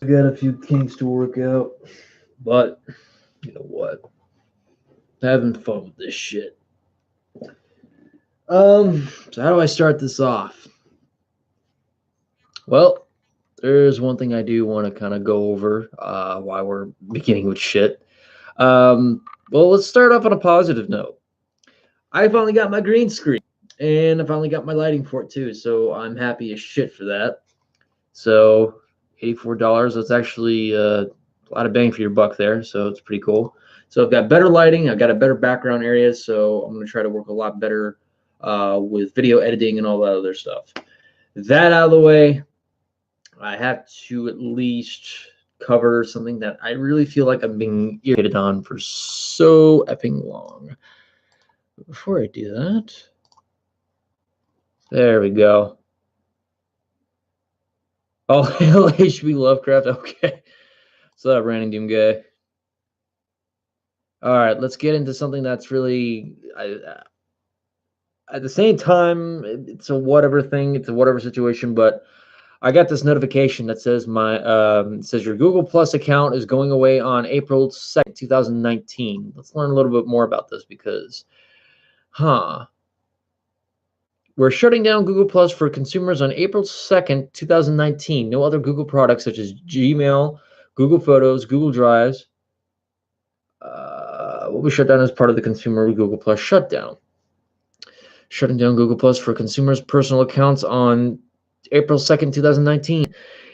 I got a few kinks to work out, but you know what? Having fun with this shit. So how do I start this off? Well, there's one thing I do want to kind of go over while we're beginning with shit. Well, let's start off on a positive note. I finally got my green screen, and I finally got my lighting for it too. So I'm happy as shit for that. So $84. That's actually a lot of bang for your buck there. So it's pretty cool. So I've got better lighting. I've got a better background area. So I'm going to try to work a lot better with video editing and all that other stuff. That out of the way, I have to at least cover something that I really feel like I'm being irritated on for so effing long. Before I do that, there we go. Oh, hell, H.P. Lovecraft. Okay. So that Brandon Doom guy. All right, let's get into something that's really at the same time, it's a whatever thing, it's a whatever situation, but I got this notification that says says your Google Plus account is going away on April 2nd, 2019. Let's learn a little bit more about this because we're shutting down Google Plus for consumers on April 2nd, 2019. No other Google products such as Gmail, Google Photos, Google Drives will be shut down as part of the consumer Google Plus shutdown. Shutting down Google Plus for consumers' personal accounts on April 2nd, 2019.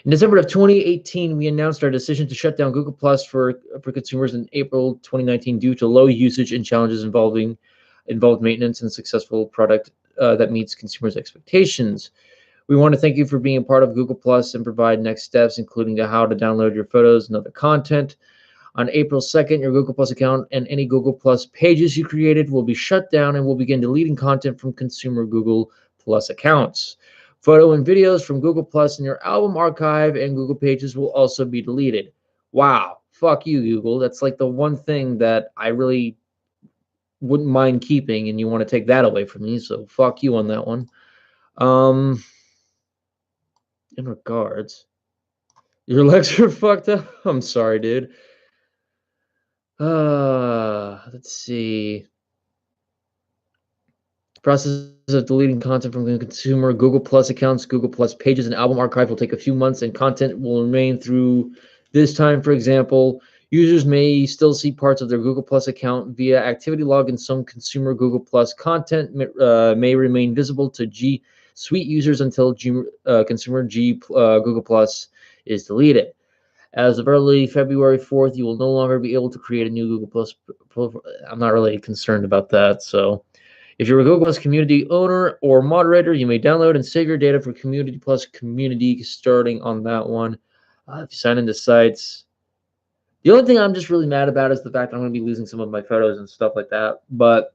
In December of 2018, we announced our decision to shut down Google Plus for consumers in April 2019 due to low usage and challenges involved maintenance and successful product that meets consumers' expectations. We want to thank you for being a part of Google Plus and provide next steps, including how to download your photos and other content. On April 2nd, your Google Plus account and any Google Plus pages you created will be shut down and will begin deleting content from consumer Google Plus accounts. Photo and videos from Google Plus in your album archive and Google pages will also be deleted. Wow. Fuck you, Google. That's like the one thing that I really wouldn't mind keeping, and you want to take that away from me, so fuck you on that one. In regards, your legs are fucked up. I'm sorry, dude. Let's see. Process of deleting content from the consumer Google Plus accounts, Google Plus pages, and album archive will take a few months, and content will remain through this time. For example, users may still see parts of their Google Plus account via activity log, and some consumer Google Plus content may remain visible to G Suite users until consumer Google Plus is deleted. As of early February 4th, you will no longer be able to create a new Google Plus. I'm not really concerned about that. So if you're a Google Plus community owner or moderator, you may download and save your data for Community Plus community starting on that one. If you sign into sites, the only thing I'm just really mad about is the fact that I'm going to be losing some of my photos and stuff like that. But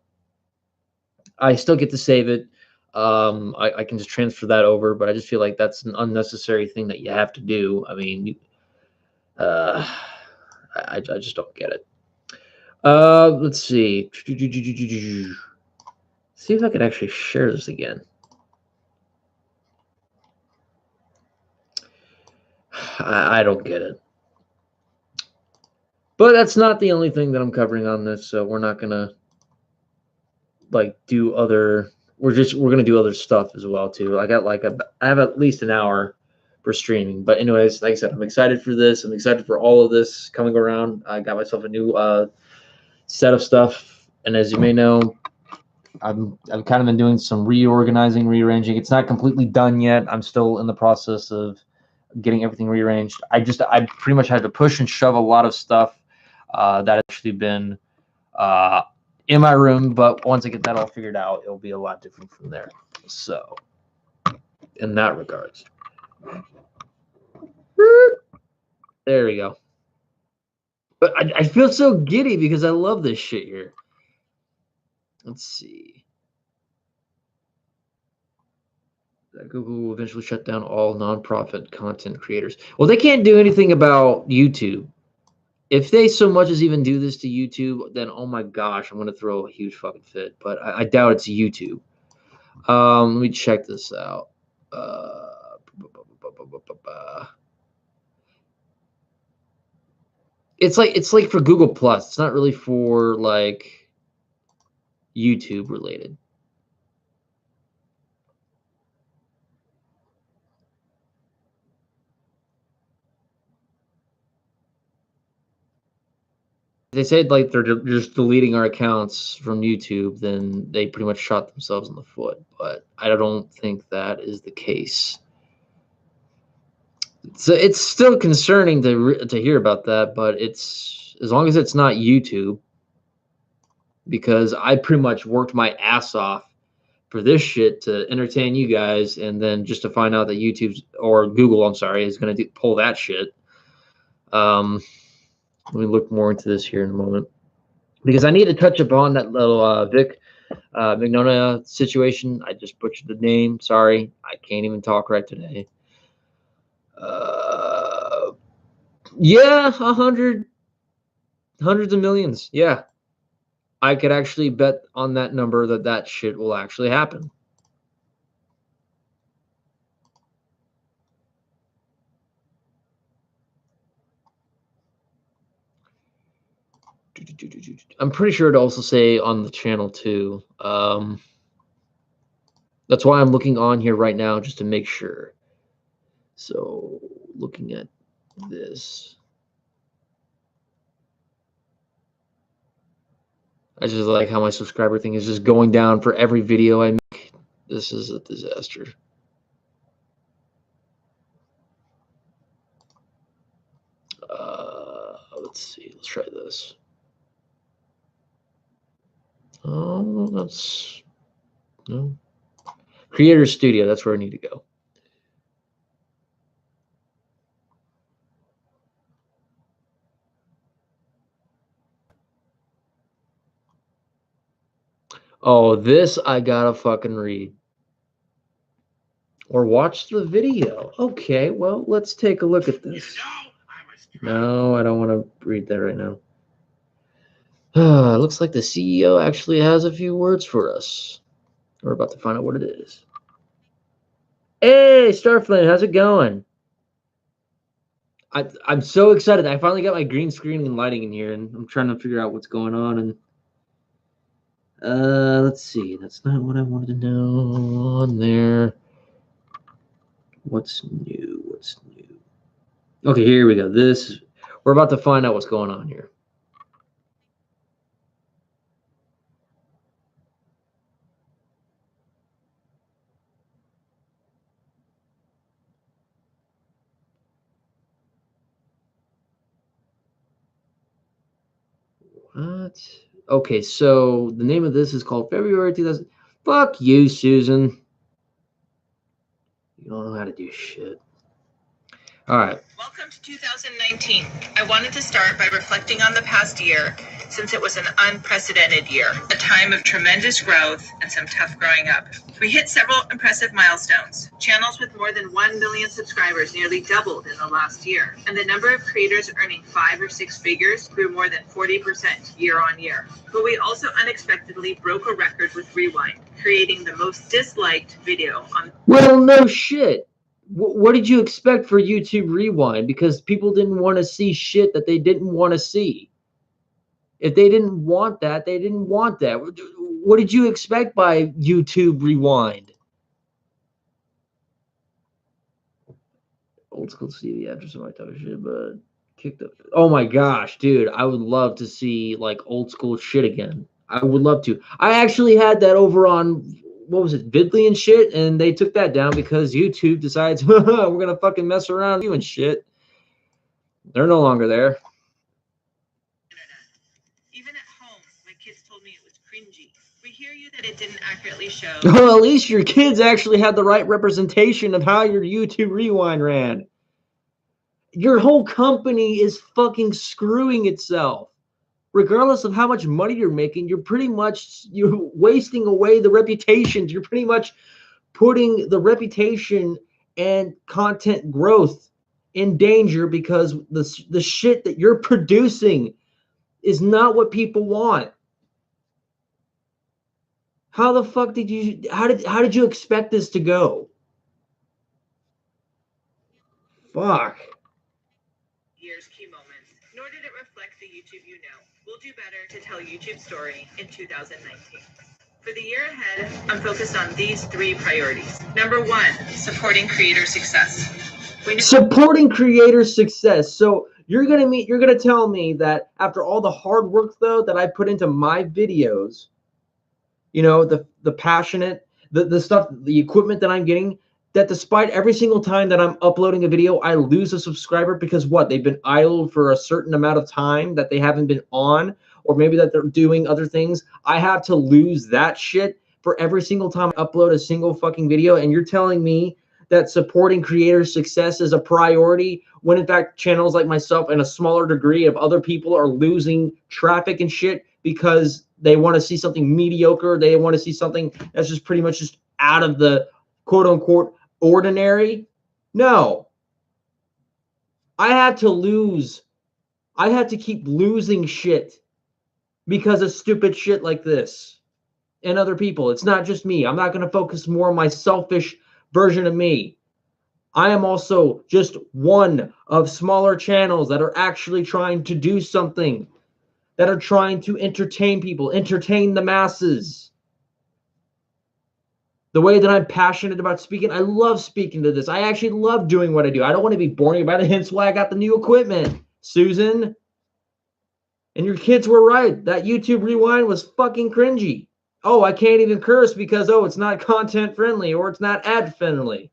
I still get to save it. I can just transfer that over, but I just feel like that's an unnecessary thing that you have to do. I mean, I just don't get it. Let's see. See if I can actually share this again. I don't get it. But that's not the only thing that I'm covering on this, so we're not gonna like do other. We're gonna do other stuff as well too. I have at least an hour for streaming. But anyways, like I said, I'm excited for this. I'm excited for all of this coming around. I got myself a new set of stuff, and as you may know, I've kind of been doing some reorganizing, rearranging. It's not completely done yet. I'm still in the process of getting everything rearranged. I pretty much had to push and shove a lot of stuff that actually been in my room, but once I get that all figured out, it'll be a lot different from there. So, in that regards, there we go. But I feel so giddy because I love this shit here. Let's see. Google will eventually shut down all nonprofit content creators. Well, they can't do anything about YouTube. If they so much as even do this to YouTube, then oh my gosh, I'm gonna throw a huge fucking fit. But I doubt it's YouTube. Let me check this out. It's like for Google Plus. It's not really for like YouTube related. They said like they're just deleting our accounts from YouTube, then they pretty much shot themselves in the foot. But I don't think that is the case. So it's still concerning to hear about that, but it's as long as it's not YouTube, because I pretty much worked my ass off for this shit to entertain you guys, and then just to find out that YouTube or Google, I'm sorry, is going to pull that shit. Let me look more into this here in a moment, because I need to touch upon that little Vic Mignogna situation. I just butchered the name. Sorry, I can't even talk right today. Yeah, hundreds of millions. Yeah, I could actually bet on that number that shit will actually happen. I'm pretty sure it'd also say on the channel too. That's why I'm looking on here right now just to make sure. So looking at this, I just like how my subscriber thing is just going down for every video I make. This is a disaster. Let's see. Let's try this. Oh, that's no. Creator Studio. That's where I need to go. Oh, this I gotta fucking read. Or watch the video. Okay, well, let's take a look at this. No, I don't want to read that right now. Looks like the CEO actually has a few words for us. We're about to find out what it is. Hey, Starflame, how's it going? I'm so excited. I finally got my green screen and lighting in here, and I'm trying to figure out what's going on. And let's see. That's not what I wanted to know on there. What's new? What's new? Okay, here we go. We're about to find out what's going on here. What? Okay, so the name of this is called February 2000. Fuck you, Susan. You don't know how to do shit. All right. Welcome to 2019. I wanted to start by reflecting on the past year, since it was an unprecedented year, a time of tremendous growth and some tough growing up. We hit several impressive milestones. Channels with more than 1 million subscribers nearly doubled in the last year, and the number of creators earning 5 or 6 figures grew more than 40% year on year. But we also unexpectedly broke a record with Rewind, creating the most disliked video on. Well, no shit. What did you expect for YouTube Rewind? Because people didn't want to see shit that they didn't want to see. If they didn't want that, they didn't want that. What did you expect by YouTube Rewind? Old school TV address of my type of shit, but kicked up. Oh my gosh, dude. I would love to see like old school shit again. I would love to. I actually had that over on, what was it, Vidly and shit, and they took that down because YouTube decides we're gonna fucking mess around with you and shit. They're no longer there. Even at home, my kids told me it was cringy. We hear you that it didn't accurately show. Well, at least your kids actually had the right representation of how your YouTube Rewind ran. Your whole company is fucking screwing itself. Regardless of how much money you're making, you're wasting away the reputations. You're pretty much putting the reputation and content growth in danger because the shit that you're producing is not what people want. How the fuck did you expect this to go? Fuck. Year's key moments, nor did it reflect YouTube you know. We'll do better to tell YouTube's story in 2019. For the year ahead, I'm focused on these 3 priorities. Number 1, supporting creator success. Supporting creator success. So you're gonna tell me that after all the hard work though that I put into my videos, you know, the passionate, the stuff, the equipment that I'm getting, that despite every single time that I'm uploading a video, I lose a subscriber because what? They've been idle for a certain amount of time that they haven't been on, or maybe that they're doing other things. I have to lose that shit for every single time I upload a single fucking video. And you're telling me that supporting creator success is a priority when in fact channels like myself and a smaller degree of other people are losing traffic and shit because they want to see something mediocre. They want to see something that's just pretty much just out of the quote unquote ordinary. No. I had to keep losing shit because of stupid shit like this and other people. It's not just me. I'm not going to focus more on my selfish version of me. I am also just one of smaller channels that are actually trying to do something, that are trying to entertain people, entertain the masses. The way that I'm passionate about speaking, I love speaking to this. I actually love doing what I do. I don't want to be boring about it, hence why I got the new equipment, Susan. And your kids were right. That YouTube Rewind was fucking cringy. Oh, I can't even curse because, oh, it's not content friendly or it's not ad friendly.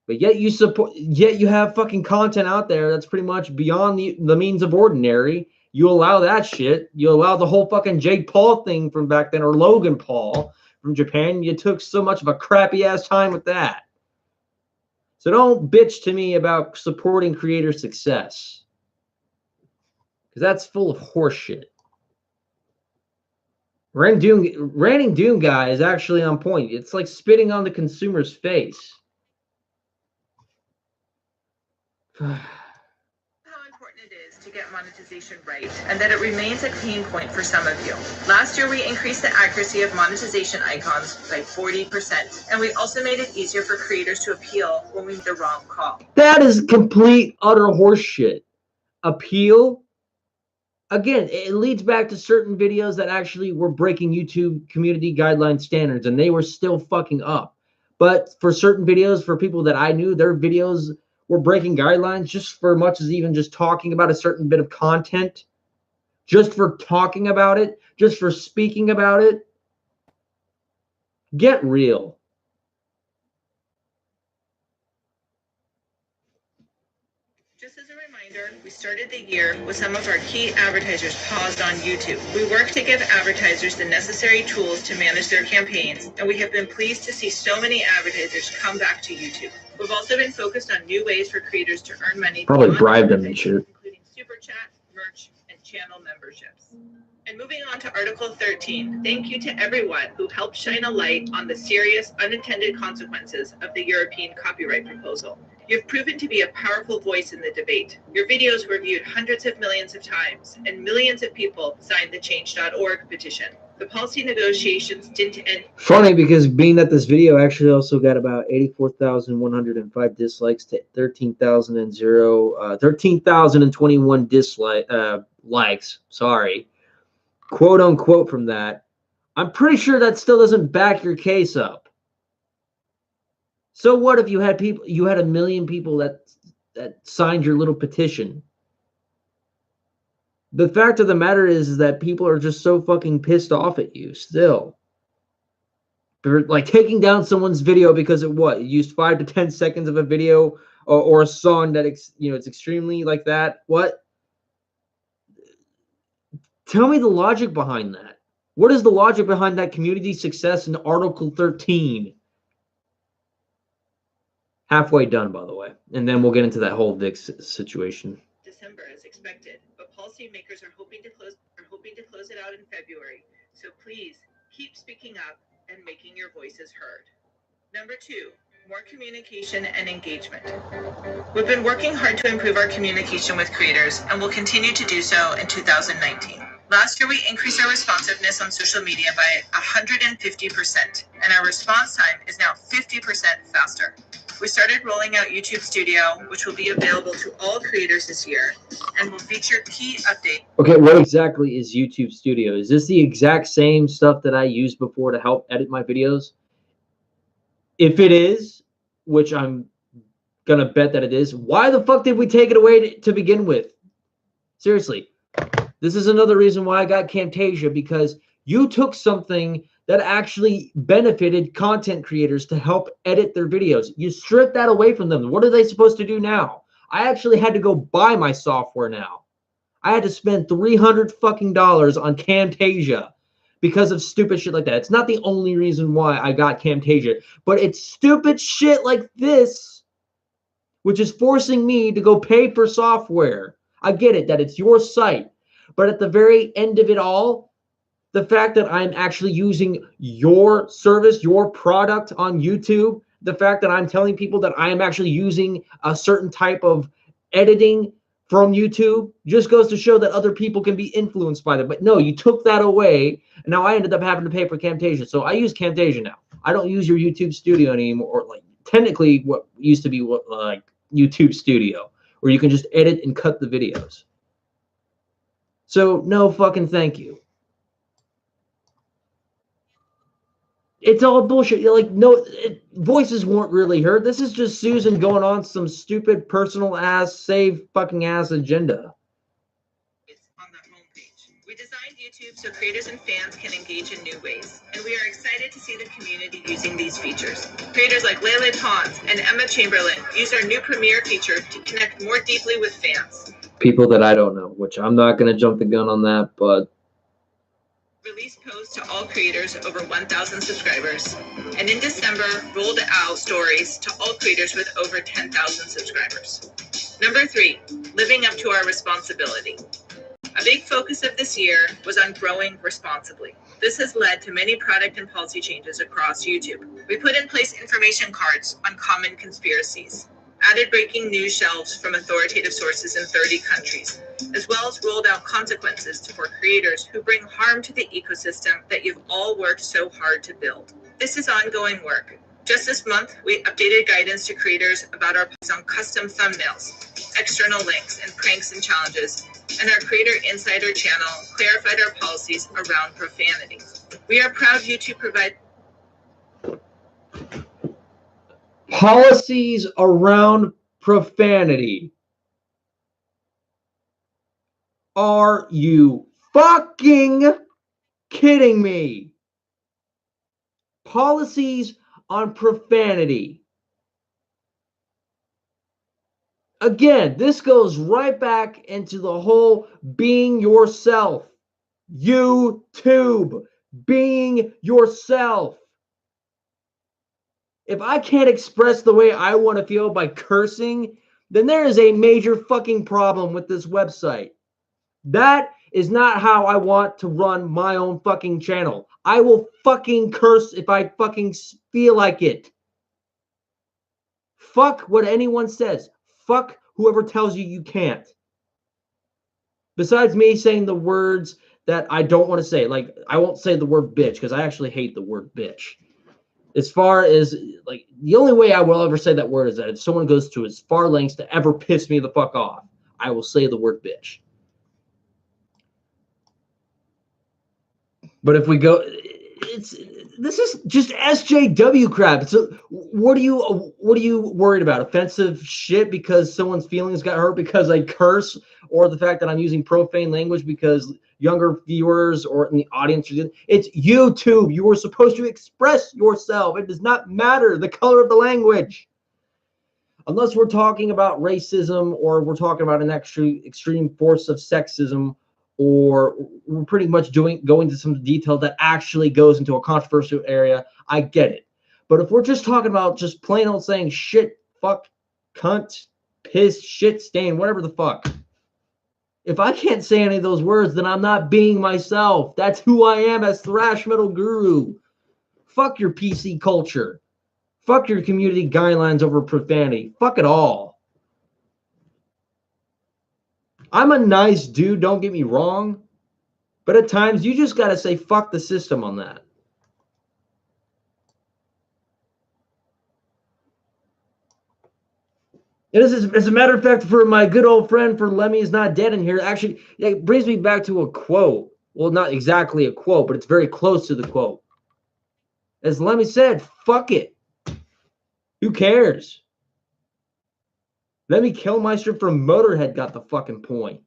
But yet you have fucking content out there that's pretty much beyond the means of ordinary. You allow that shit. You allow the whole fucking Jake Paul thing from back then, or Logan Paul from Japan. You took so much of a crappy ass time with that. So don't bitch to me about supporting creator success, because that's full of horseshit. Ranting Doom guy is actually on point. It's like spitting on the consumer's face. How important it is to get monetization right, and that it remains a pain point for some of you. Last year, we increased the accuracy of monetization icons by 40%, and we also made it easier for creators to appeal when we made the wrong call. That is complete, utter horseshit. Appeal? Again, it leads back to certain videos that actually were breaking YouTube community guideline standards, and they were still fucking up. But for certain videos, for people that I knew, their videos were breaking guidelines just for much as even just talking about a certain bit of content, just for talking about it, just for speaking about it. Get real. Just as a reminder, we started the year with some of our key advertisers paused on YouTube. We work to give advertisers the necessary tools to manage their campaigns, and we have been pleased to see so many advertisers come back to YouTube. We've also been focused on new ways for creators to earn money. Probably bribe them and shit. Including super chat, merch, and channel memberships. And moving on to Article 13, thank you to everyone who helped shine a light on the serious unintended consequences of the European copyright proposal. You've proven to be a powerful voice in the debate. Your videos were viewed hundreds of millions of times, and millions of people signed the Change.org petition. The policy negotiations didn't end. Funny, because being that this video actually also got about 84,105 dislikes to 13,021 likes. Sorry, quote unquote from that. I'm pretty sure that still doesn't back your case up. So what if you had a million people that signed your little petition? The fact of the matter is that people are just so fucking pissed off at you still. They're like taking down someone's video because it used 5 to 10 seconds of a video or a song that it's extremely like that. What? Tell me the logic behind that. What is the logic behind that community success in Article 13? Halfway done, by the way, and then we'll get into that whole VIX situation. December as expected, but policymakers are hoping to close it out in February. So please keep speaking up and making your voices heard. Number 2, more communication and engagement. We've been working hard to improve our communication with creators, and will continue to do so in 2019. Last year, we increased our responsiveness on social media by 150%, and our response time is now 50% faster. We started rolling out YouTube Studio, which will be available to all creators this year and will feature key updates. Okay, what exactly is YouTube Studio? Is this the exact same stuff that I used before to help edit my videos? If it is, which I'm gonna bet that it is, why the fuck did we take it away to begin with? Seriously, this is another reason why I got Camtasia, because you took something that actually benefited content creators to help edit their videos. You stripped that away from them. What are they supposed to do now? I actually had to go buy my software now. I had to spend $300 fucking on Camtasia because of stupid shit like that. It's not the only reason why I got Camtasia, but it's stupid shit like this, which is forcing me to go pay for software. I get it that it's your site, but at the very end of it all, the fact that I'm actually using your service, your product on YouTube, the fact that I'm telling people that I am actually using a certain type of editing from YouTube just goes to show that other people can be influenced by that. But no, you took that away, and now I ended up having to pay for Camtasia. So I use Camtasia now. I don't use your YouTube Studio anymore, or like technically what used to be like YouTube Studio, where you can just edit and cut the videos. So no fucking thank you. It's all bullshit. You're like, no, voices weren't really heard. This is just Susan going on some stupid personal ass, save fucking ass agenda. On the homepage. We designed YouTube so creators and fans can engage in new ways, and we are excited to see the community using these features. Creators like Lele Pons and Emma Chamberlain use our new Premiere feature to connect more deeply with fans. People that I don't know, which I'm not going to jump the gun on that, but Release posts to all creators over 1,000 subscribers, and in December rolled out stories to all creators with over 10,000 subscribers. Number 3, living up to our responsibility. A big focus of this year was on growing responsibly. This has led to many product and policy changes across YouTube. We put in place information cards on common conspiracies, added breaking news shelves from authoritative sources in 30 countries, as well as rolled out consequences for creators who bring harm to the ecosystem that you've all worked so hard to build. This is ongoing work. Just this month, we updated guidance to creators about our policies on custom thumbnails, external links, and pranks and challenges, and our Creator Insider channel clarified our policies around profanity. We are proud YouTube provides policies around profanity. Are you fucking kidding me? Policies on profanity. Again, this goes right back into the whole being yourself. YouTube, being yourself. If I can't express the way I want to feel by cursing, then there is a major fucking problem with this website. That is not how I want to run my own fucking channel. I will fucking curse if I fucking feel like it. Fuck what anyone says. Fuck whoever tells you you can't. Besides me saying the words that I don't want to say, like I won't say the word bitch because I actually hate the word bitch. As far as like the only way I will ever say that word is that if someone goes to as far lengths to ever piss me the fuck off, I will say the word bitch. But if we go, this is just SJW crap. So what are you worried about? Offensive shit because someone's feelings got hurt because I curse, or the fact that I'm using profane language because younger viewers or in the audience, it's YouTube. You were supposed to express yourself. It does not matter the color of the language. Unless we're talking about racism or we're talking about an extreme force of sexism, or we're pretty much going into some detail that actually goes into a controversial area, I get it. But if we're just talking about just plain old saying shit, fuck, cunt, piss, shit, stain, whatever the fuck. If I can't say any of those words, then I'm not being myself. That's who I am as Thrash Metal Guru. Fuck your PC culture. Fuck your community guidelines over profanity. Fuck it all. I'm a nice dude, don't get me wrong. But at times, you just got to say fuck the system on that. As a matter of fact, for my good old friend, for Lemmy is not dead in here, actually, it brings me back to a quote. Well, not exactly a quote, but it's very close to the quote. As Lemmy said, fuck it. Who cares? Lemmy Kilmister from Motorhead got the fucking point.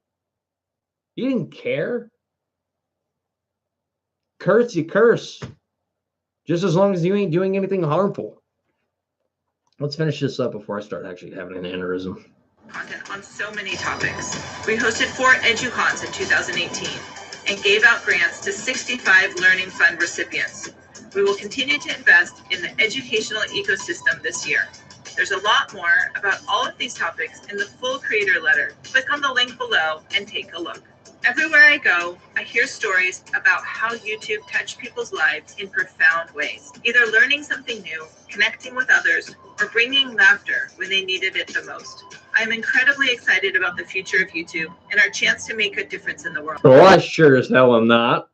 He didn't care. Curse, you curse. Just as long as you ain't doing anything harmful. Let's finish this up before I start actually having an aneurysm. Content on so many topics. We hosted 4 EduCons in 2018 and gave out grants to 65 Learning Fund recipients. We will continue to invest in the educational ecosystem this year. There's a lot more about all of these topics in the full creator letter. Click on the link below and take a look. Everywhere I go, I hear stories about how YouTube touched people's lives in profound ways, either learning something new, connecting with others, or bringing laughter when they needed it the most. I'm incredibly excited about the future of YouTube and our chance to make a difference in the world. Well, I sure as hell am not.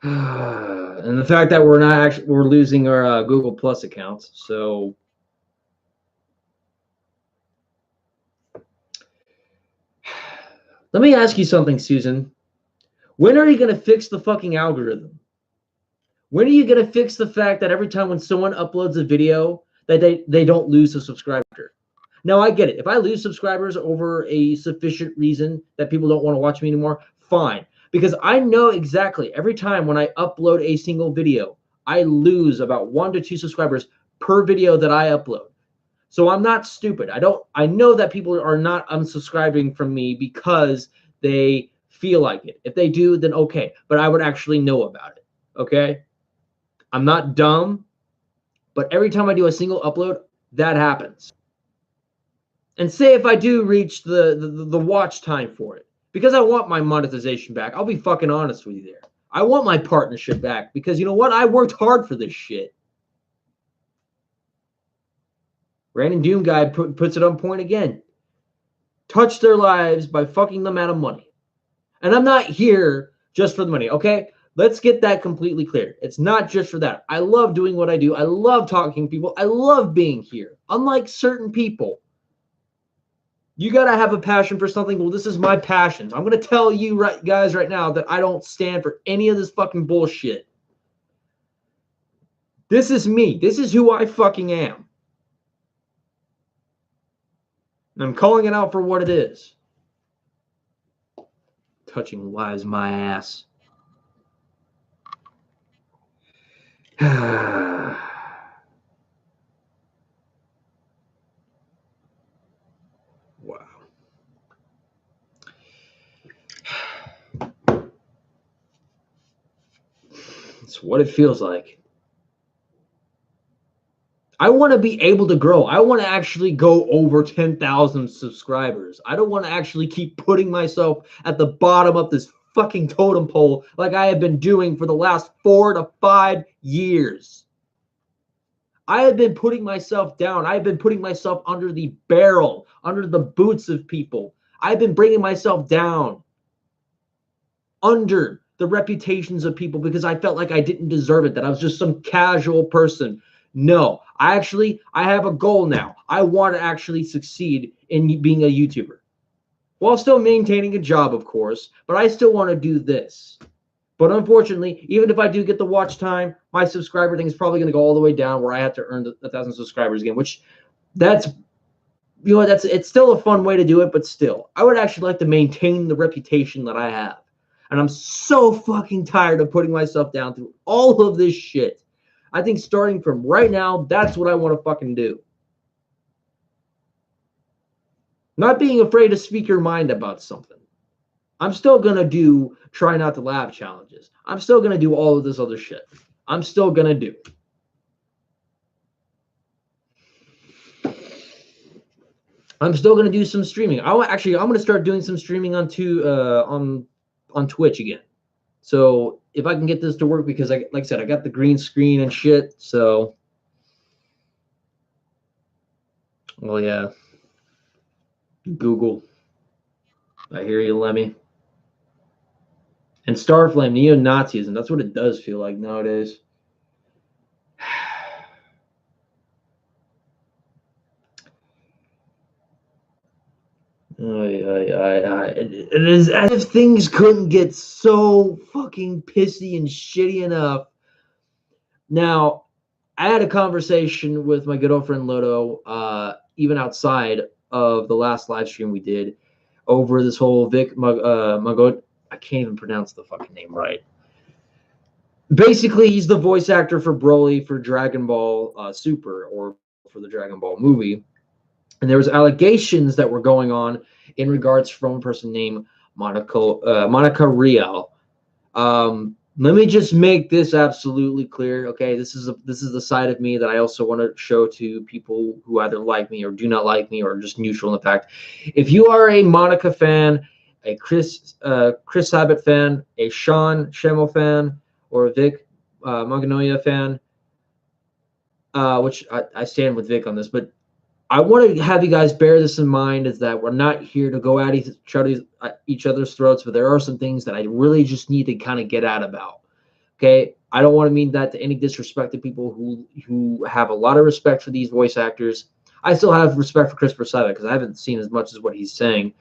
And the fact that we're losing our Google Plus accounts. So let me ask you something, Susan. When are you going to fix the fucking algorithm? When are you going to fix the fact that every time when someone uploads a video that they don't lose a subscriber? Now, I get it. If I lose subscribers over a sufficient reason that people don't want to watch me anymore, fine. Because I know exactly every time when I upload a single video, I lose about 1 to 2 subscribers per video that I upload. So I'm not stupid. I know that people are not unsubscribing from me because they feel like it. If they do, then okay. But I would actually know about it. Okay? I'm not dumb, but every time I do a single upload, that happens. And say if I do reach the watch time for it, because I want my monetization back, I'll be fucking honest with you there. I want my partnership back because you know what? I worked hard for this shit. Brandon Doom guy puts it on point again. Touch their lives by fucking them out of money. And I'm not here just for the money, okay? Let's get that completely clear. It's not just for that. I love doing what I do. I love talking to people. I love being here. Unlike certain people. You got to have a passion for something. Well, this is my passion. I'm going to tell you guys right now that I don't stand for any of this fucking bullshit. This is me. This is who I fucking am. And I'm calling it out for what it is. Touching lies my ass. Wow. It's what it feels like. I want to be able to grow. I want to actually go over 10,000 subscribers. I don't want to actually keep putting myself at the bottom of this fucking totem pole like I have been doing for the last 4 to 5 years. I have been putting myself down. I've been putting myself under the barrel, under the boots of people. I've been bringing myself down under the reputations of people because I felt like I didn't deserve it, that I was just some casual person. No, I have a goal now. I want to actually succeed in being a YouTuber. While still maintaining a job, of course, but I still want to do this. But unfortunately, even if I do get the watch time, my subscriber thing is probably going to go all the way down where I have to earn 1,000 subscribers again, which it's still a fun way to do it, but still, I would actually like to maintain the reputation that I have. And I'm so fucking tired of putting myself down through all of this shit. I think starting from right now, that's what I want to fucking do. Not being afraid to speak your mind about something. I'm still going to try not to laugh challenges. I'm still going to do all of this other shit. I'm still going to do. I'm still going to do some streaming. I'm going to start doing some streaming on Twitch again. So if I can get this to work, because like I said, I got the green screen and shit. So, well, yeah. Google. I hear you, Lemmy. And Starflame, neo-Nazism. That's what it does feel like nowadays. It is as if things couldn't get so fucking pissy and shitty enough. Now, I had a conversation with my good old friend Lodo, even outside of the last live stream we did, over this whole Vic Magot. I can't even pronounce the fucking name right. Basically, he's the voice actor for Broly for Dragon Ball Super, or for the Dragon Ball movie. And there was allegations that were going on in regards from a person named Monica Rial. Let me just make this absolutely clear, okay? This is the side of me that I also want to show to people who either like me or do not like me or just neutral in the fact. If you are a Monica fan, a Chris Sabat fan, a Sean Schemmel fan, or a Vic Magnolia fan, which I stand with Vic on this, but I want to have you guys bear this in mind, is that we're not here to go at each other's throats, but there are some things that I really just need to kind of get out about. Okay, I don't want to mean that to any disrespect to people who have a lot of respect for these voice actors. I still have respect for Christopher Sabat because I haven't seen as much as what he's saying,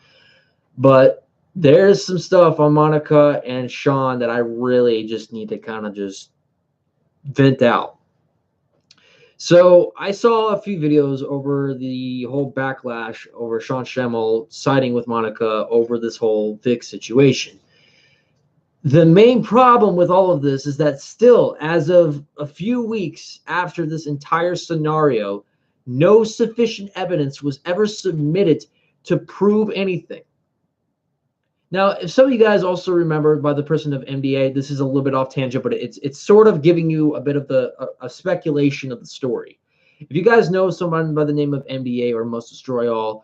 but there's some stuff on Monica and Sean that I really just need to kind of just vent out. So I saw a few videos over the whole backlash over Sean Schemmel siding with Monica over this whole Vic situation. The main problem with all of this is that still, as of a few weeks after this entire scenario, no sufficient evidence was ever submitted to prove anything. Now, if some of you guys also remember, by the person of MDA, this is a little bit off tangent, but it's sort of giving you a bit of a speculation of the story. If you guys know someone by the name of MDA or Must Destroy All,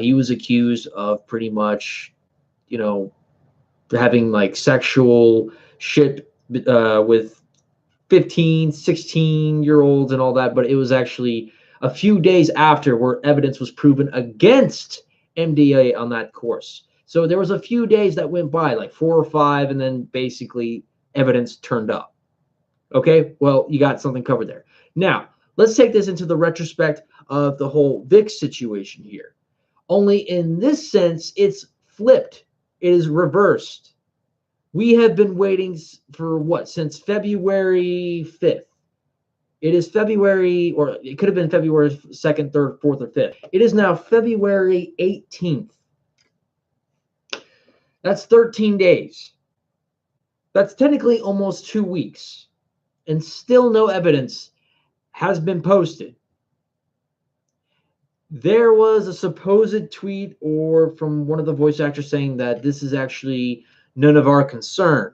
he was accused of pretty much, having like sexual shit with 15, 16-year-olds and all that, but it was actually a few days after where evidence was proven against MDA on that course. So there was a few days that went by, like 4 or 5, and then basically evidence turned up. Okay, well, you got something covered there. Now, let's take this into the retrospect of the whole Vic situation here. Only in this sense, it's flipped. It is reversed. We have been waiting for what? Since February 5th. It is February, or it could have been February 2nd, 3rd, 4th, or 5th. It is now February 18th. That's 13 days. That's technically almost 2 weeks. And still no evidence has been posted. There was a supposed tweet or from one of the voice actors saying that this is actually none of our concern.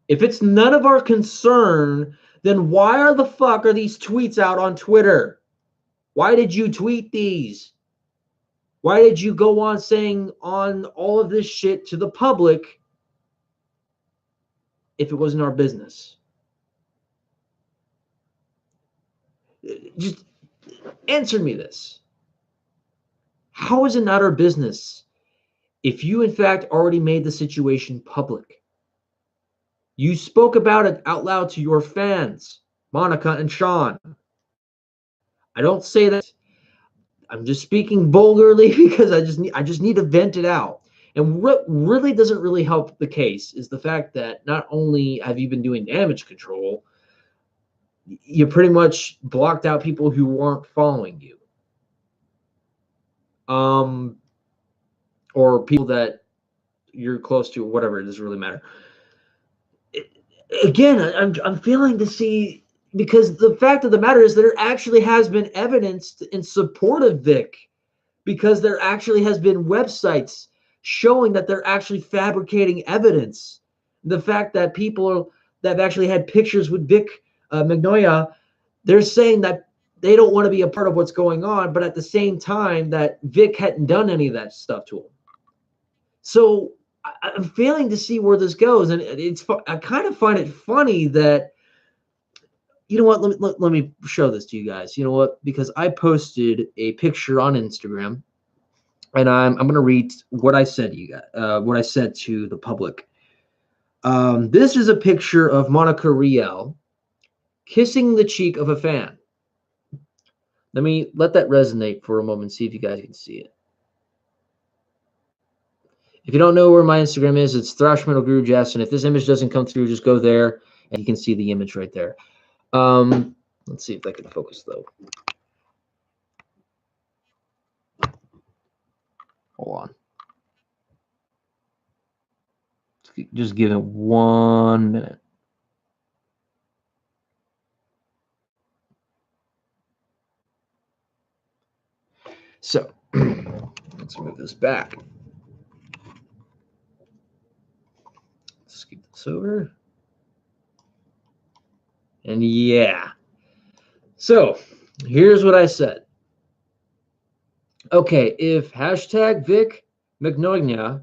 If it's none of our concern, then why the fuck are these tweets out on Twitter? Why did you tweet these? Why did you go on saying on all of this shit to the public if it wasn't our business? Just answer me this. How is it not our business if you, in fact, already made the situation public? You spoke about it out loud to your fans, Monica and Sean. I don't say that. I'm just speaking vulgarly because I just need to vent it out. And what really doesn't really help the case is the fact that not only have you been doing damage control, you pretty much blocked out people who weren't following you. Or people that you're close to, or whatever, it doesn't really matter. Again, I'm failing to see, because the fact of the matter is there actually has been evidence in support of Vic, because there actually has been websites showing that they're actually fabricating evidence. The fact that people that have actually had pictures with Vic Magnolia, they're saying that they don't want to be a part of what's going on, but at the same time that Vic hadn't done any of that stuff to him. So I'm failing to see where this goes, and I kind of find it funny that, you know what, let me show this to you guys. You know what, because I posted a picture on Instagram, and I'm going to read what I said to you guys, what I said to the public. This is a picture of Monica Rial kissing the cheek of a fan. let that resonate for a moment, see if you guys can see it. If you don't know where my Instagram is, it's Thrash Metal Guru Jess. And if this image doesn't come through, just go there and you can see the image right there. Let's see if I can focus though. Hold on. Just give it 1 minute. So let's move this back. Let's keep this over. And yeah. So here's what I said. Okay, if hashtag Vic Mignogna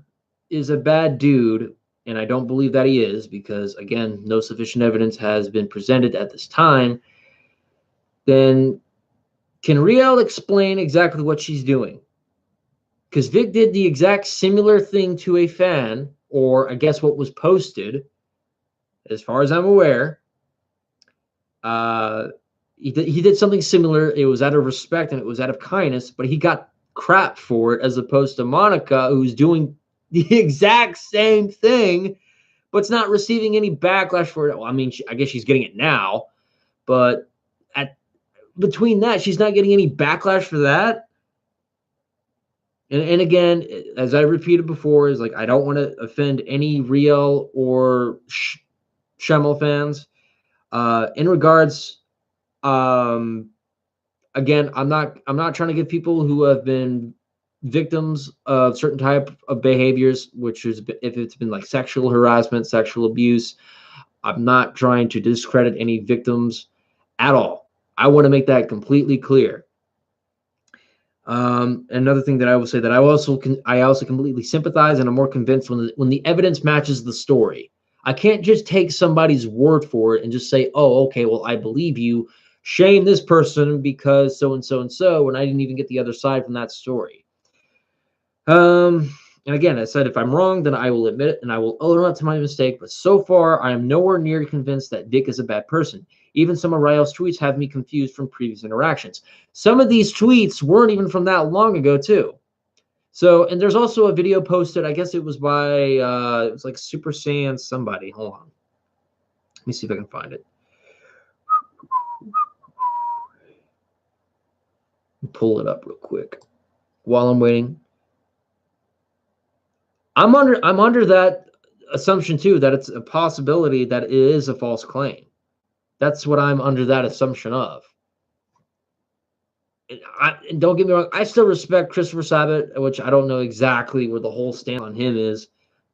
is a bad dude, and I don't believe that he is, because again, no sufficient evidence has been presented at this time, then can Riel explain exactly what she's doing? Because Vic did the exact similar thing to a fan, or I guess what was posted, as far as I'm aware. He did something similar. It was out of respect and it was out of kindness, but he got crap for it, as opposed to Monica, who's doing the exact same thing, but's not receiving any backlash for it. Well, I mean, I guess she's getting it now, but between that, she's not getting any backlash for that. And again, as I repeated before, is like, I don't want to offend any Riel or Schemmel fans. In regards, again, I'm not trying to give people who have been victims of certain type of behaviors, which is if it's been like sexual harassment, sexual abuse. I'm not trying to discredit any victims at all. I want to make that completely clear. Another thing that I will say that I also completely sympathize, and I'm more convinced when the evidence matches the story. I can't just take somebody's word for it and just say, oh, okay, well, I believe you. Shame this person because so and so and so, when I didn't even get the other side from that story. And again, I said, if I'm wrong, then I will admit it and I will own up to my mistake. But so far, I am nowhere near convinced that Vic is a bad person. Even some of Riel's tweets have me confused from previous interactions. Some of these tweets weren't even from that long ago, too. So, and there's also a video posted, I guess it was by, it was like Super Saiyan somebody. Hold on. Let me see if I can find it. Pull it up real quick while I'm waiting. I'm under that assumption too, that it's a possibility that it is a false claim. That's what I'm under that assumption of. And don't get me wrong, I still respect Christopher Sabat, which I don't know exactly where the whole stand on him is,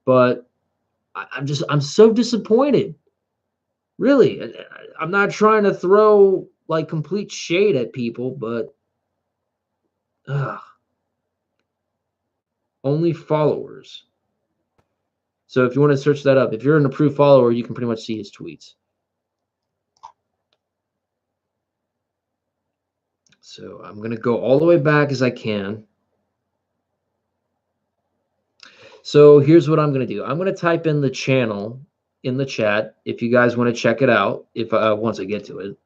but I'm so disappointed. Really, I'm not trying to throw like complete shade at people, but only followers. So if you want to search that up, if you're an approved follower, you can pretty much see his tweets. So I'm going to go all the way back as I can. So here's what I'm going to do. I'm going to type in the channel in the chat if you guys want to check it out, if once I get to it.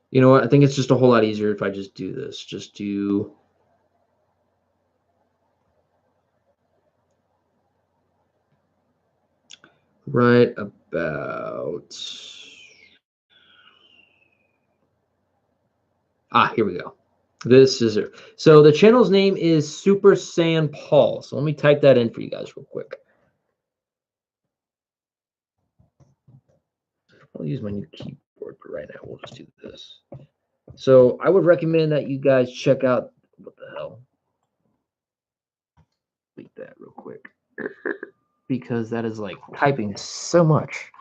You know what? I think it's just a whole lot easier if I just do this. Just do right about. Here we go. This is it. So the channel's name is Super Saiyan Paul. So let me type that in for you guys real quick. I'll use my new keyboard, but right now we'll just do this. So I would recommend that you guys check out, what the hell? Delete that real quick. Because that is like typing so much.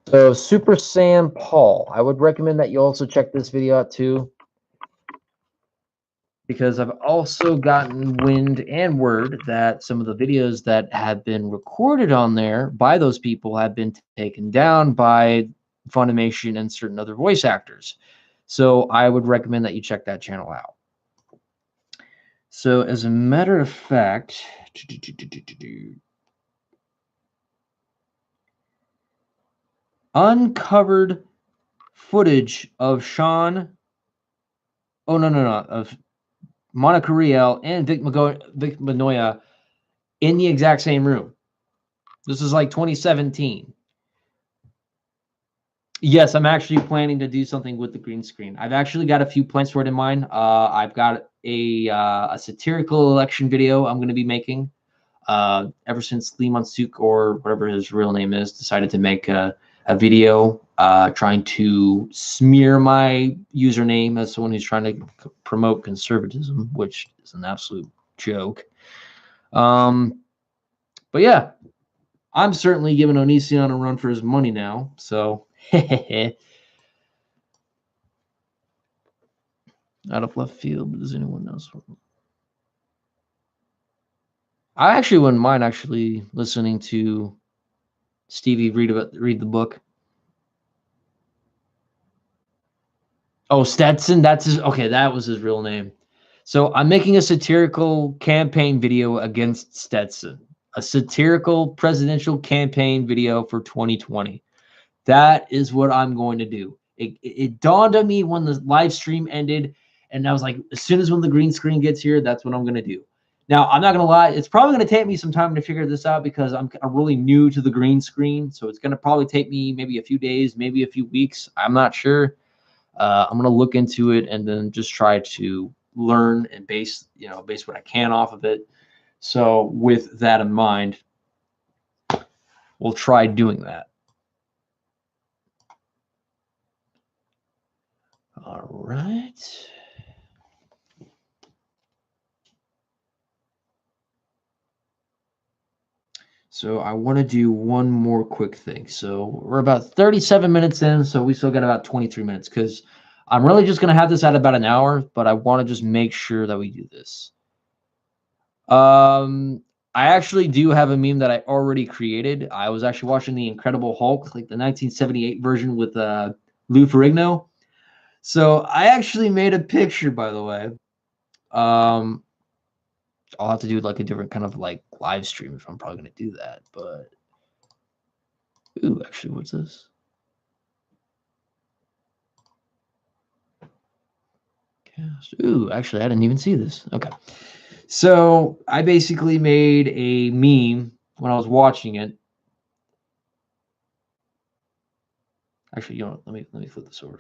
So Super Saiyan Paul. I would recommend that you also check this video out too, because I've also gotten wind and word that some of the videos that have been recorded on there by those people have been taken down by Funimation, and certain other voice actors. So I would recommend that you check that channel out. So as a matter of fact, uncovered footage of Sean, of Monica Rial and Vic Manoia in the exact same room. This is like 2017. Yes, I'm actually planning to do something with the green screen. I've actually got a few plans for it in mind. I've got a satirical election video I'm going to be making. Ever since Lee Mansuk, or whatever his real name is, decided to make a video trying to smear my username as someone who's trying to promote conservatism, which is an absolute joke. But yeah, I'm certainly giving Onision a run for his money now. So, out of left field, but does anyone else? I actually wouldn't mind listening to Stevie read the book. Oh, Stetson, that's his. Okay, that was his real name. So I'm making a satirical campaign video against Stetson, a satirical presidential campaign video for 2020. That is what I'm going to do. It dawned on me when the live stream ended, and I was like, as soon as when the green screen gets here, that's what I'm going to do. Now, I'm not going to lie. It's probably going to take me some time to figure this out because I'm really new to the green screen. So it's going to probably take me maybe a few days, maybe a few weeks. I'm not sure. I'm going to look into it and then just try to learn and base what I can off of it. So with that in mind, we'll try doing that. All right. So I want to do one more quick thing. So we're about 37 minutes in, so we still got about 23 minutes because I'm really just going to have this at about an hour, but I want to just make sure that we do this. I actually do have a meme that I already created. I was actually watching The Incredible Hulk, like the 1978 version with Lou Ferrigno. So I actually made a picture, by the way. I'll have to do like a different kind of like live stream if I'm probably going to do that. But, ooh, actually, what's this? Cast. Ooh, actually, I didn't even see this. Okay. So I basically made a meme when I was watching it. Actually, you know, let me flip this over.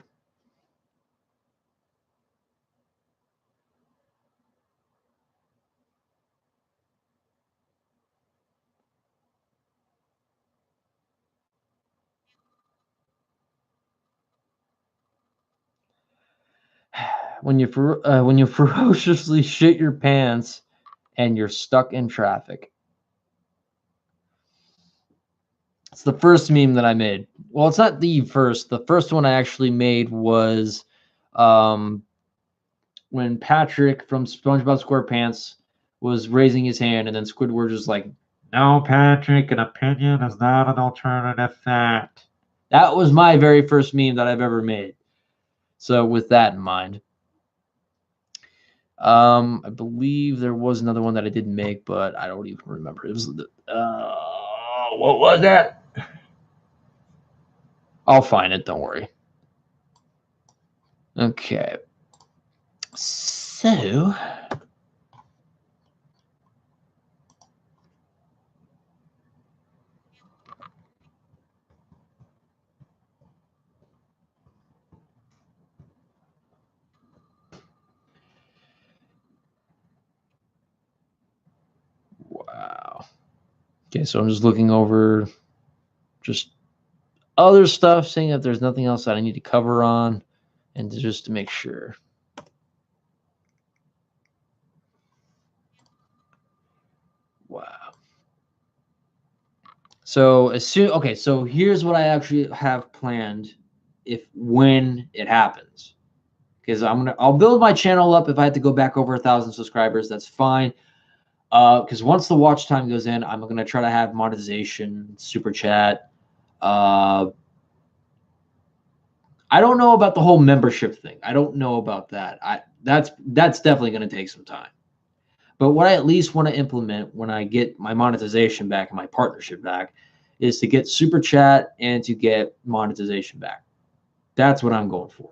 When you ferociously shit your pants and you're stuck in traffic. It's the first meme that I made. Well, it's not the first. The first one I actually made was when Patrick from SpongeBob SquarePants was raising his hand, and then Squidward was like, "No, Patrick, an opinion is not an alternative fact." That was my very first meme that I've ever made. So with that in mind, I believe there was another one that I didn't make, but I don't even remember. It was what was that? I'll find it. Don't worry. Okay. So. Wow. Okay, so I'm just looking over just other stuff, seeing if there's nothing else that I need to cover on, and just to make sure. Wow. So so here's what I actually have planned when it happens. Because I'll build my channel up. If I have to go back over 1,000 subscribers, that's fine. Because once the watch time goes in, I'm gonna try to have monetization, super chat, I don't know about the whole membership thing. I don't know about that. That's definitely going to take some time. But what I at least want to implement when I get my monetization back and my partnership back is to get super chat and to get monetization back. That's what I'm going for.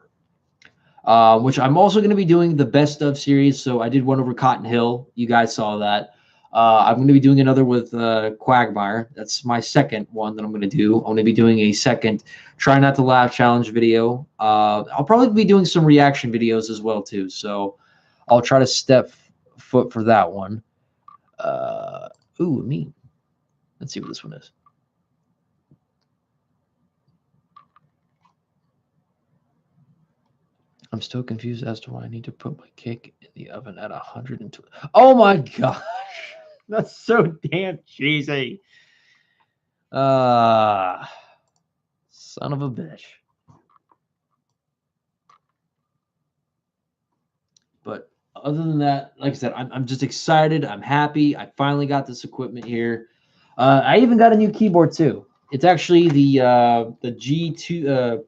Which I'm also going to be doing the best of series. So I did one over Cotton Hill. You guys saw that. I'm going to be doing another with Quagmire. That's my second one that I'm going to do. I'm going to be doing a second Try Not to Laugh challenge video. I'll probably be doing some reaction videos as well too. So I'll try to step foot for that one. Ooh, me. Let's see what this one is. I'm still confused as to why I need to put my cake in the oven at 120. Oh my gosh. That's so damn cheesy. Son of a bitch. But other than that, like I said, I'm just excited. I'm happy. I finally got this equipment here. I even got a new keyboard too. It's actually the G2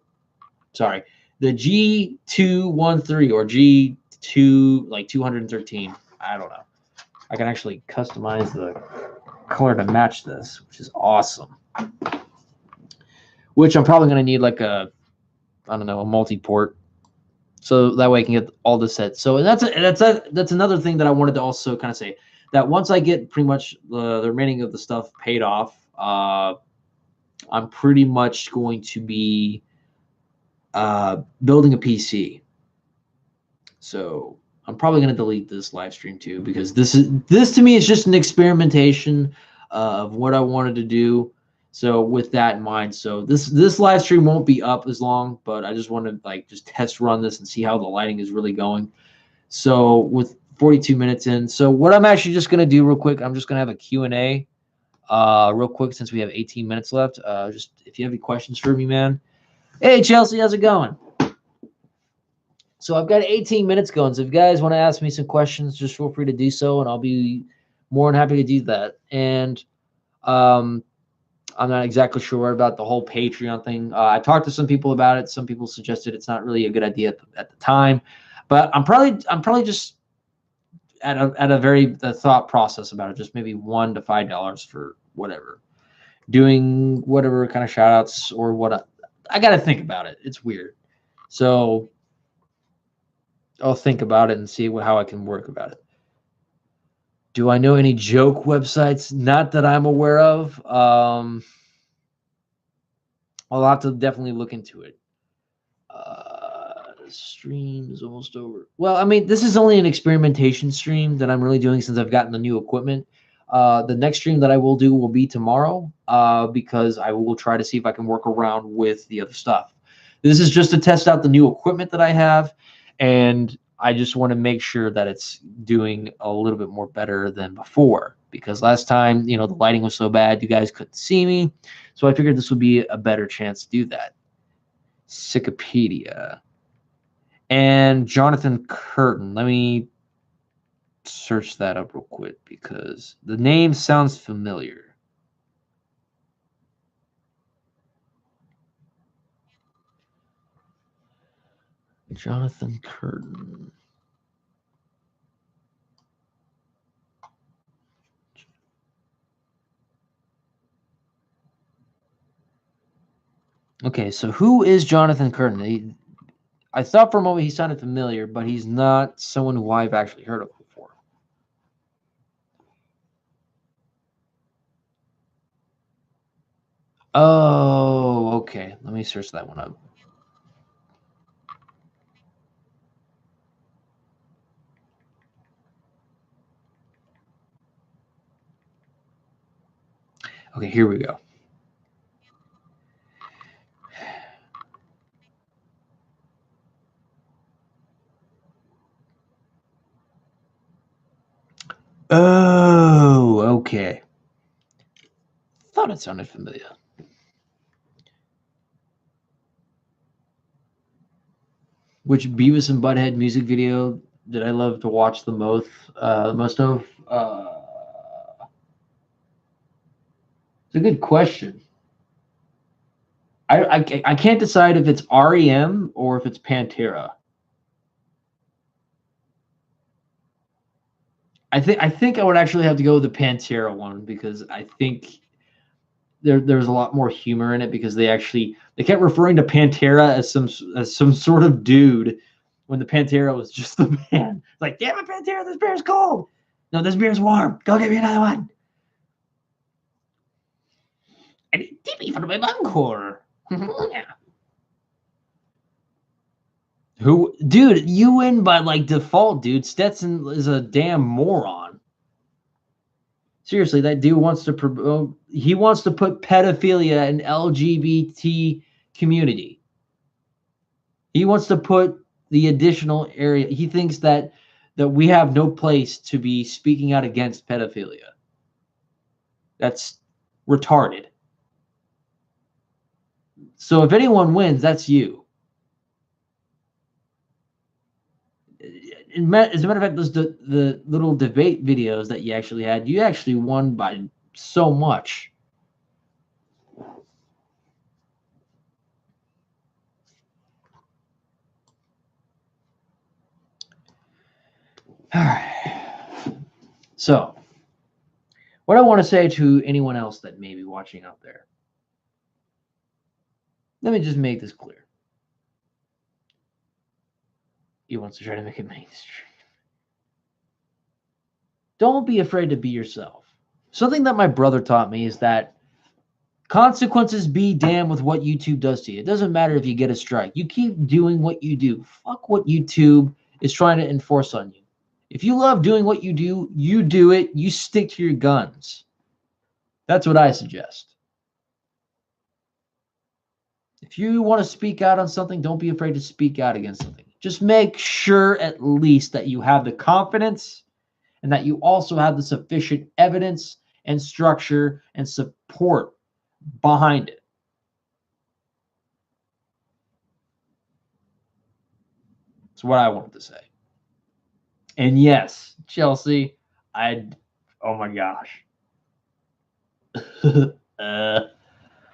sorry, the G213 or G2 like 213. I don't know. I can actually customize the color to match this, which is awesome. Which I'm probably going to need like a, I don't know, a multi-port, so that way I can get all the sets. So that's another thing that I wanted to also kind of say, that once I get pretty much the remaining of the stuff paid off, I'm pretty much going to be building a PC. So I'm probably going to delete this live stream too, because this to me is just an experimentation of what I wanted to do. So with that in mind, so this live stream won't be up as long, but I just want to like just test run this and see how the lighting is really going. So with 42 minutes in, so what I'm actually just going to do real quick, I'm just going to have a Q&A real quick since we have 18 minutes left. Just if you have any questions for me, man. Hey, Chelsea, how's it going? So I've got 18 minutes going. So if you guys want to ask me some questions, just feel free to do so, and I'll be more than happy to do that. And I'm not exactly sure about the whole Patreon thing. I talked to some people about it. Some people suggested it's not really a good idea at the time, but I'm probably just at a very thought process about it. Just maybe $1 to $5 for whatever, doing whatever kind of shout outs or what. I got to think about it. It's weird. So I'll think about it and see how I can work about it. Do I know any joke websites? Not that I'm aware of. I'll have to definitely look into it. Stream is almost over. Well, I mean, this is only an experimentation stream that I'm really doing since I've gotten the new equipment. The next stream that I will do will be tomorrow because I will try to see if I can work around with the other stuff. This is just to test out the new equipment that I have, and I just want to make sure that it's doing a little bit more better than before, because last time, the lighting was so bad, you guys couldn't see me. So I figured this would be a better chance to do that. Wikipedia. And Jonathan Curtin. Let me search that up real quick because the name sounds familiar. Jonathan Curtin. Okay, so who is Jonathan Curtin? I thought for a moment he sounded familiar, but he's not someone who I've actually heard of before. Oh, okay. Let me search that one up. Okay, here we go. Oh, okay. Thought it sounded familiar. Which Beavis and Butthead music video did I love to watch the most? Most of? It's a good question. I can't decide if it's REM or if it's Pantera. I think I would actually have to go with the Pantera one because I think there's a lot more humor in it because they kept referring to Pantera as some sort of dude when the Pantera was just the band. Like, damn it, Pantera, this beer's cold. No, this beer's warm. Go get me another one. I need Timmy for my encore. Yeah. Who, dude? You win by like default, dude. Stetson is a damn moron. Seriously, that dude wants to promote. He wants to put pedophilia in LGBT community. He wants to put the additional area. He thinks that we have no place to be speaking out against pedophilia. That's retarded. So if anyone wins, that's you. As a matter of fact, the little debate videos that you actually won by so much. All right. So, what I want to say to anyone else that may be watching out there, let me just make this clear. He wants to try to make it mainstream. Don't be afraid to be yourself. Something that my brother taught me is that consequences be damned with what YouTube does to you. It doesn't matter if you get a strike. You keep doing what you do. Fuck what YouTube is trying to enforce on you. If you love doing what you do it. You stick to your guns. That's what I suggest. If you want to speak out on something, don't be afraid to speak out against something. Just make sure at least that you have the confidence and that you also have the sufficient evidence and structure and support behind it. That's what I wanted to say. And yes, Chelsea, oh my gosh.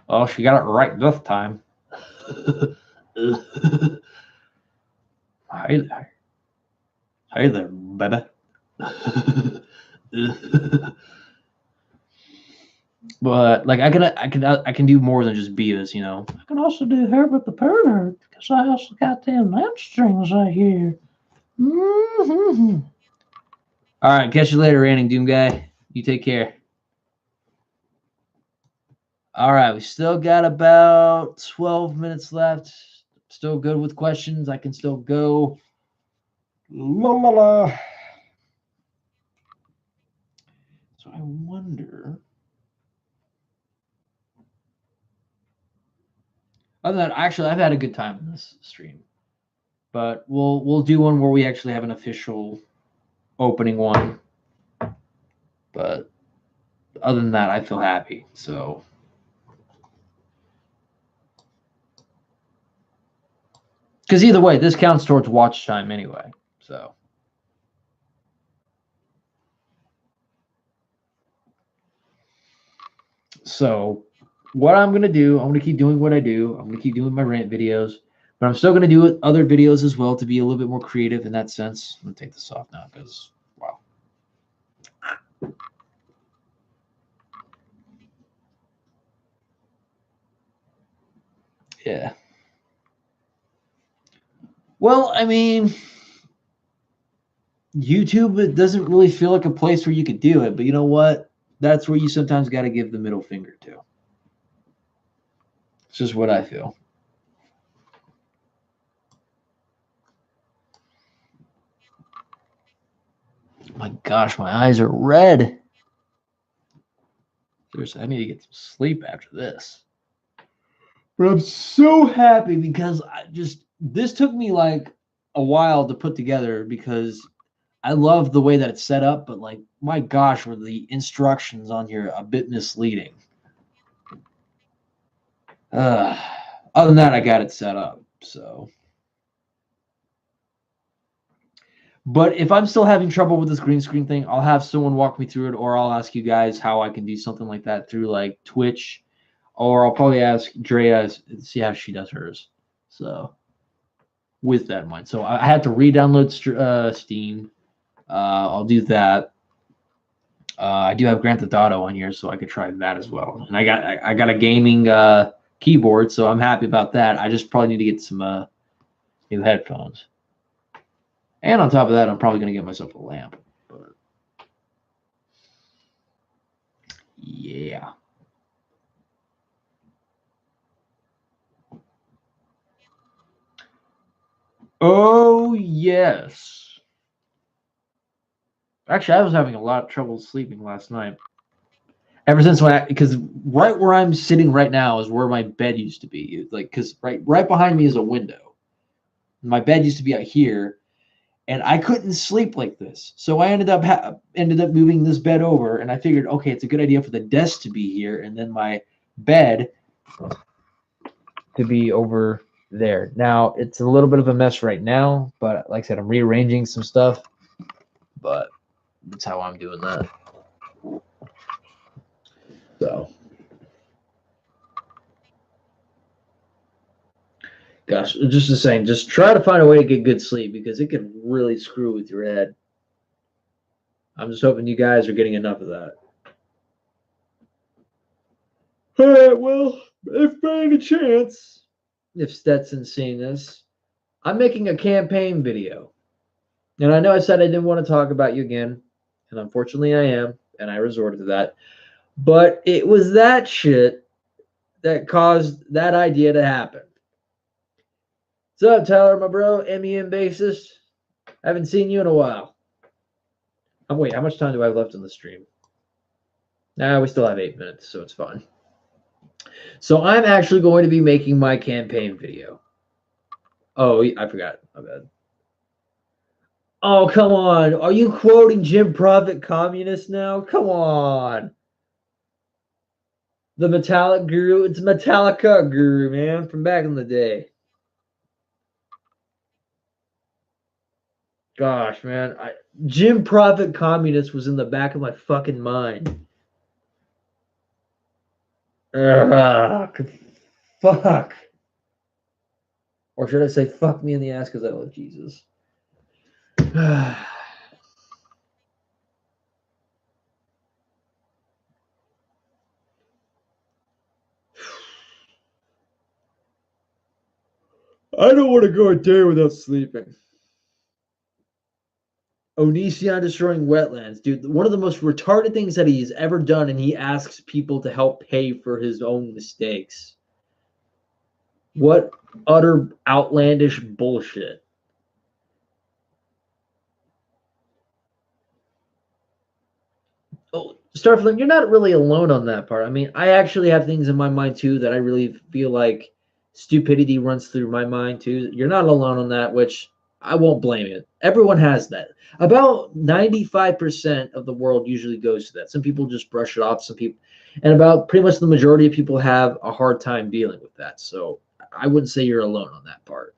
Oh, she got it right this time. Hi there. Hey there, baby. But like I can do more than just Beavis, you know. I can also do Herbert the Pervert because I also got them hamstrings right here. Mm-hmm. All right, catch you later, Ranting Doom Guy. You take care. All right, we still got about 12 minutes left. Still good with questions. I can still go. La la la. So I wonder. Other than that, actually, I've had a good time in this stream. But we'll do one where we actually have an official opening one. But other than that, I feel happy. So because either way, this counts towards watch time anyway. So what I'm going to do, I'm going to keep doing what I do. I'm going to keep doing my rant videos, but I'm still going to do other videos as well to be a little bit more creative in that sense. I'm going to take this off now because, wow. Yeah. Well, I mean, YouTube, it doesn't really feel like a place where you could do it, but you know what? That's where you sometimes got to give the middle finger to. It's just what I feel. My gosh, my eyes are red. Seriously, I need to get some sleep after this. But I'm so happy because this took me like a while to put together because I love the way that it's set up, but like, my gosh, were the instructions on here a bit misleading. Other than that, I got it set up, so. But if I'm still having trouble with this green screen thing, I'll have someone walk me through it, or I'll ask you guys how I can do something like that through like Twitch. or I'll probably ask Drea to see how she does hers. So with that in mind, so I had to re-download Steam. I'll do that. I do have Grand Theft Auto on here, so I could try that as well. And I got a gaming keyboard, so I'm happy about that. I just probably need to get some new headphones. And on top of that, I'm probably gonna get myself a lamp. But yeah. Oh yes. Actually, I was having a lot of trouble sleeping last night. Ever since because right where I'm sitting right now is where my bed used to be. Like, because right behind me is a window. My bed used to be out here, and I couldn't sleep like this. So I ended up moving this bed over, and I figured, okay, it's a good idea for the desk to be here, and then my bed to be over there. Now it's a little bit of a mess right now, but like I said, I'm rearranging some stuff. But that's how I'm doing that. So, gosh, just the same. Just try to find a way to get good sleep because it can really screw with your head. I'm just hoping you guys are getting enough of that. All right, well, if by any chance, if Stetson's seeing this, I'm making a campaign video. And I know I said I didn't want to talk about you again, and unfortunately I am, and I resorted to that. But it was that shit that caused that idea to happen. What's up, Tyler, my bro? MEM bassist. I haven't seen you in a while. Wait, how much time do I have left in the stream? Nah, we still have 8 minutes, so it's fine. So I'm actually going to be making my campaign video. Oh, I forgot. My bad. Oh, come on. Are you quoting Jim Profit Communist now? Come on. The Metallic Guru. It's Metallica Guru, man, from back in the day. Gosh, man. Jim Profit Communist was in the back of my fucking mind. Fuck. Or should I say fuck me in the ass because I love Jesus? I don't want to go a day without sleeping. Onision destroying wetlands. Dude, one of the most retarded things that he's ever done, and he asks people to help pay for his own mistakes. What utter outlandish bullshit. Oh, Starflame, you're not really alone on that part. I mean, I actually have things in my mind too that I really feel like stupidity runs through my mind too. You're not alone on that, which I won't blame it. Everyone has that. About 95% of the world usually goes to that. Some people just brush it off. Some people, and about pretty much the majority of people have a hard time dealing with that. So I wouldn't say you're alone on that part.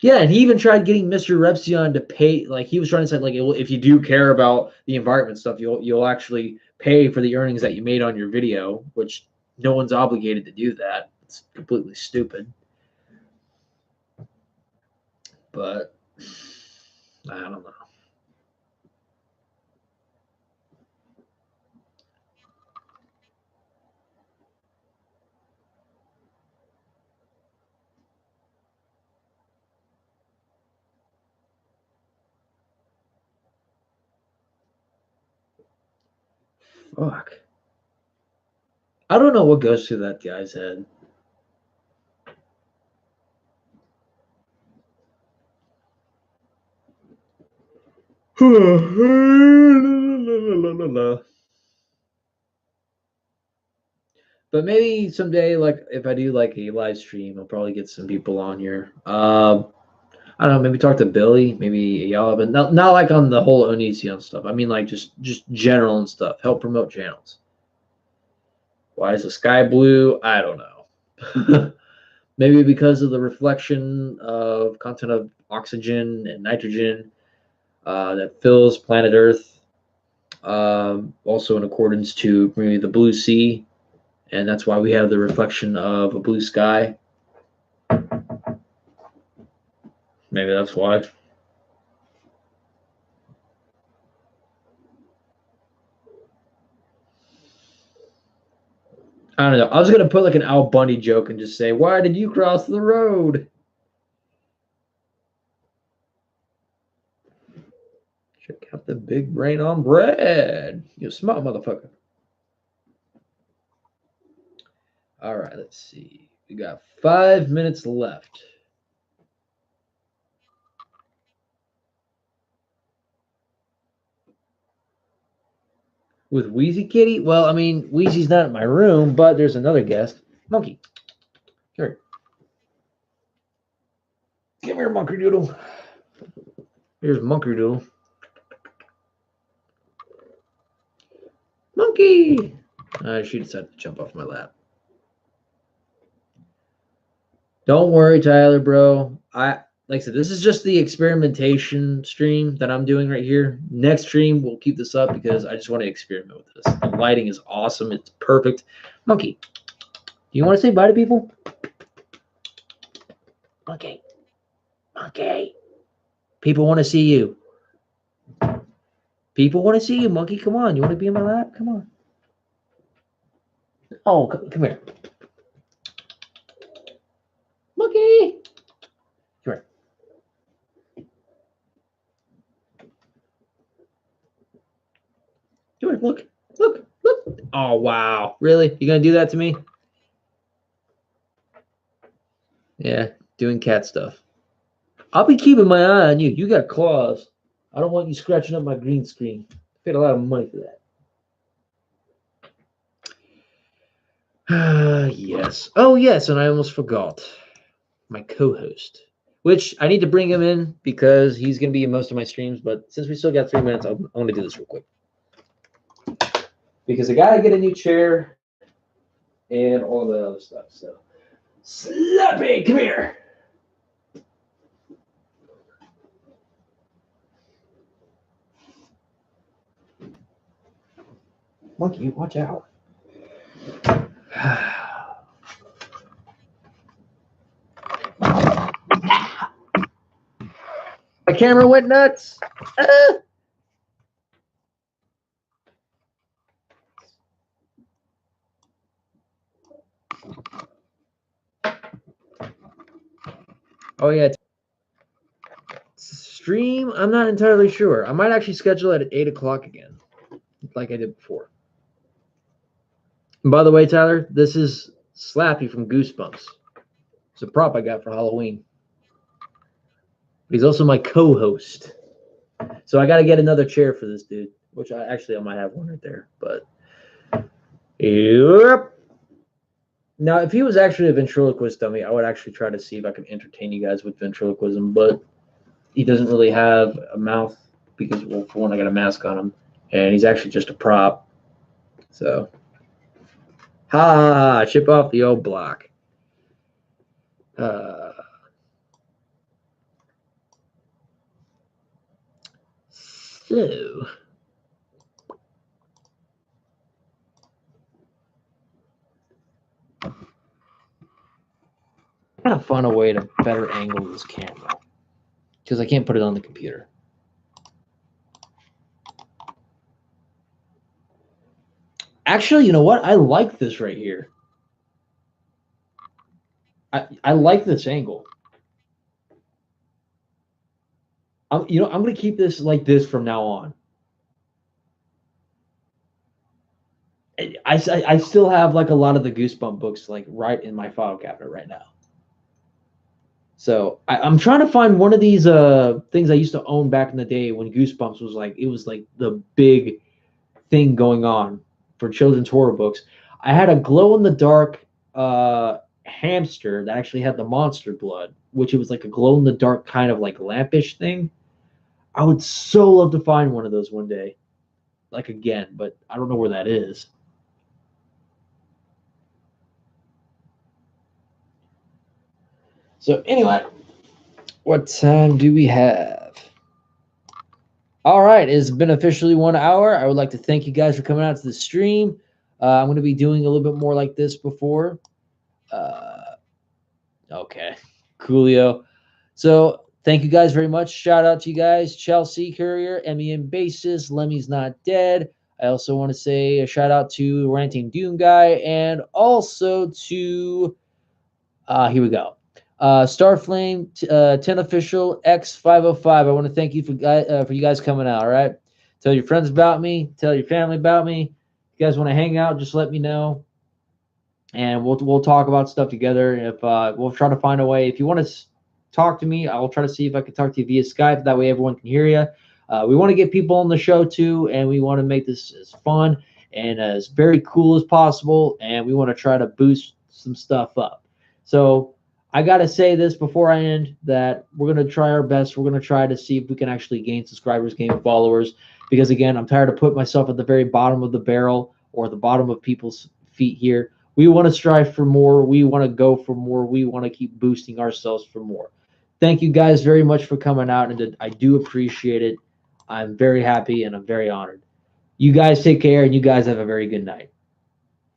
Yeah, and he even tried getting Mr. Repsion to pay. Like he was trying to say, like, if you do care about the environment stuff, you'll actually pay for the earnings that you made on your video, which no one's obligated to do that. It's completely stupid. But I don't know. Fuck. I don't know what goes through that guy's head. But maybe someday, like if I do like a live stream, I'll probably get some people on here. I don't know, maybe talk to Billy, maybe y'all, but not like on the whole Onision stuff. I mean like just general and stuff. Help promote channels. Why is the sky blue? I don't know. Maybe because of the reflection of content of oxygen and nitrogen that fills planet Earth. also in accordance to maybe the blue sea, and that's why we have the reflection of a blue sky. Maybe that's why. I don't know. I was gonna put like an Al Bundy joke and just say, "Why did you cross the road?" Check out the big brain on bread. You smart motherfucker. All right, let's see. We got 5 minutes left. With Wheezy Kitty? Well, I mean, Wheezy's not in my room, but there's another guest. Monkey. Here. Come here, Monkey Doodle. Here's Monkey Doodle. Monkey! She decided to jump off my lap. Don't worry, Tyler, bro. Like I said, this is just the experimentation stream that I'm doing right here. Next stream, we'll keep this up because I just want to experiment with this. The lighting is awesome. It's perfect. Monkey, do you want to say bye to people? Monkey. Monkey. People want to see you. People want to see you, Monkey. Come on. You want to be in my lap? Come on. Oh, come here. Monkey. Come here. Come here. Look. Look. Look. Oh, wow. Really? You going to do that to me? Yeah, doing cat stuff. I'll be keeping my eye on you. You got claws. I don't want you scratching up my green screen. I paid a lot of money for that. Yes. Oh, yes, and I almost forgot. My co-host, which I need to bring him in because he's going to be in most of my streams, but since we still got 3 minutes, I'm going to do this real quick. Because I got to get a new chair and all the other stuff. So, Slappy, come here. Monkey, watch out. My camera went nuts. Oh, yeah. Stream, I'm not entirely sure. I might actually schedule it at 8 o'clock again, like I did before. And by the way, Tyler, this is Slappy from Goosebumps. It's a prop I got for Halloween. He's also my co-host. So I got to get another chair for this dude, which I might have one right there. But, yep. Now, if he was actually a ventriloquist dummy, I would actually try to see if I can entertain you guys with ventriloquism, but he doesn't really have a mouth because, well, for one, I got a mask on him, and he's actually just a prop. So, ha, chip off the old block. So, I'm going to find a way to better angle this camera because I can't put it on the computer. Actually, you know what? I like this right here. I like this angle. I'm going to keep this like this from now on. I still have like a lot of the Goosebump books like right in my file cabinet right now. So I'm trying to find one of these things I used to own back in the day when Goosebumps was like the big thing going on for children's horror books. I had a glow in the dark hamster that actually had the monster blood, which it was like a glow in the dark kind of like lampish thing. I would so love to find one of those one day, like again, but I don't know where that is. So anyway, what time do we have? All right, it's been officially 1 hour. I would like to thank you guys for coming out to the stream. I'm going to be doing a little bit more like this before. Okay, coolio. So thank you guys very much. Shout out to you guys, Chelsea Courier, MEM Basis, Lemmy's Not Dead. I also want to say a shout out to Ranting Doom Guy and also to here we go. Starflame 10 official X505. I want to thank you for you guys coming out. All right, tell your friends about me. Tell your family about me. If you guys want to hang out, just let me know, and we'll talk about stuff together. If we'll try to find a way. If you want to talk to me, I will try to see if I can talk to you via Skype. That way, everyone can hear you. We want to get people on the show too, and we want to make this as fun and as very cool as possible. And we want to try to boost some stuff up. So I got to say this before I end, that we're going to try our best. We're going to try to see if we can actually gain subscribers, gain followers, because again, I'm tired of putting myself at the very bottom of the barrel or the bottom of people's feet here. We want to strive for more. We want to go for more. We want to keep boosting ourselves for more. Thank you guys very much for coming out, and I do appreciate it. I'm very happy and I'm very honored. You guys take care, and you guys have a very good night.